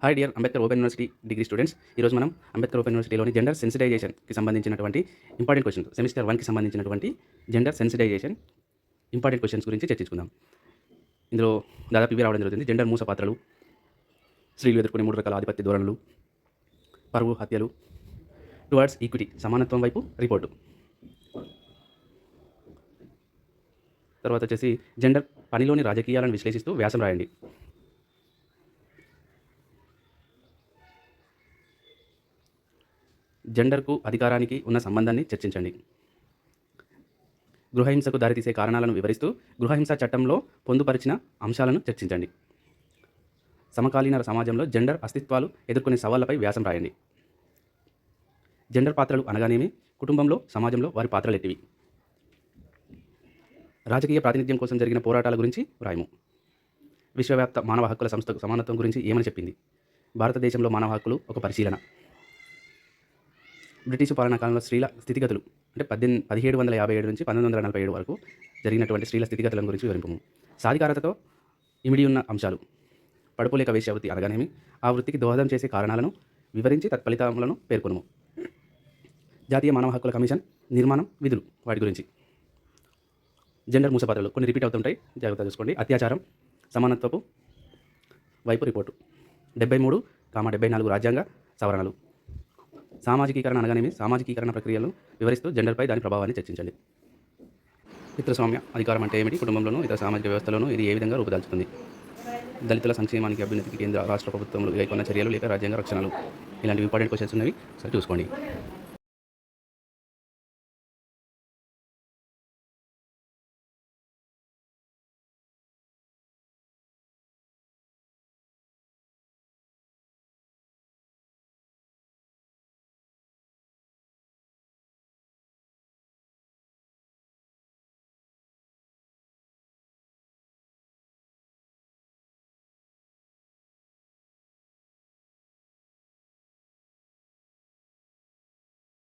Hi dear Ambedkar open university degree students. ఈరోజు మనం Ambedkar open యూనివర్సిటీలోని gender సెన్సిటైజేషన్కి సంబంధించినటువంటి ఇంపార్టెంట్ క్వశ్చన్స్, సెమిస్టర్ 1కి సంబంధించినటువంటి జెండర్ సెన్సిటైజేషన్ ఇంపార్టెంట్ క్వశ్చన్స్ గురించి చర్చించుకుందాం. ఇందులో దాదాపు ఇవి రావడం జరుగుతుంది. జెండర్ మూస పాత్రలు, స్త్రీలు ఎదుర్కొనే 3 రకాల ఆధిపత్య ధోరణులు, పరువు హత్యలు, టువర్డ్స్ ఈక్విటీ సమానత్వం వైపు రిపోర్టు. తర్వాత వచ్చేసి జెండర్ పనిలోని రాజకీయాలను విశ్లేషిస్తూ వ్యాసం రాయండి. జెండర్కు అధికారానికి ఉన్న సంబంధాన్ని చర్చించండి. గృహహింసకు దారితీసే కారణాలను వివరిస్తూ గృహహింస చట్టంలో పొందుపరిచిన అంశాలను చర్చించండి. సమకాలీన సమాజంలో జెండర్ అస్తిత్వాలు ఎదుర్కొనే సవాళ్లపై వ్యాసం రాయండి. జెండర్ పాత్రలు అనగానేమి, కుటుంబంలో సమాజంలో వారి పాత్రలు ఎట్టివి, రాజకీయ ప్రాతినిధ్యం కోసం జరిగిన పోరాటాల గురించి వ్రాయము. విశ్వవ్యాప్త మానవ హక్కుల సంస్థకు సమానత్వం గురించి ఏమని చెప్పింది, భారతదేశంలో మానవ హక్కులు ఒక పరిశీలన. బ్రిటిషు పాలనా కాలంలో స్త్రీల స్థితిగతులు అంటే 1757 నుంచి 1947 వరకు జరిగినటువంటి స్త్రీల స్థితిగతుల గురించి వివరింపము. సాధికారతతో ఇమిడి ఉన్న అంశాలు. పడుపులేక వేశ్య వృత్తి అనగానేమి, ఆ వృత్తికి దోహదం చేసే కారణాలను వివరించి తత్ఫలితాలను పేర్కొనము. జాతీయ మానవ హక్కుల కమిషన్ నిర్మాణం, విధులు, వాటి గురించి. జెండర్ మూసపాత్రలు కొన్ని రిపీట్ అవుతుంటాయి, జాగ్రత్తగా చూసుకోండి. అత్యాచారం, సమానత్వపు వైపు రిపోర్టు. 73-74 రాజ్యాంగ సవరణలు. సామాజికీకరణ అనగానేమి, సామాజికీకరణ ప్రక్రియలను వివరిస్తూ జెండర్పై దాని ప్రభావాన్ని చర్చించండి. పితృస్వామ్య అధికారం అంటే ఏమిటి, కుటుంబంలోనూ ఇతర సామాజిక వ్యవస్థలోనూ ఇది ఏ విధంగా రూపుదాల్చుతుంది. దళితుల సంక్షేమానికి అభ్యున్నతికి కేంద్ర రాష్ట్ర ప్రభుత్వములు కైకొన్న చర్యలు లేక రాజ్యాంగ రక్షణలు. ఇలాంటి ఇంపార్టెంట్ క్వశ్చన్స్ ఉన్నవి, సరే చూసుకోండి.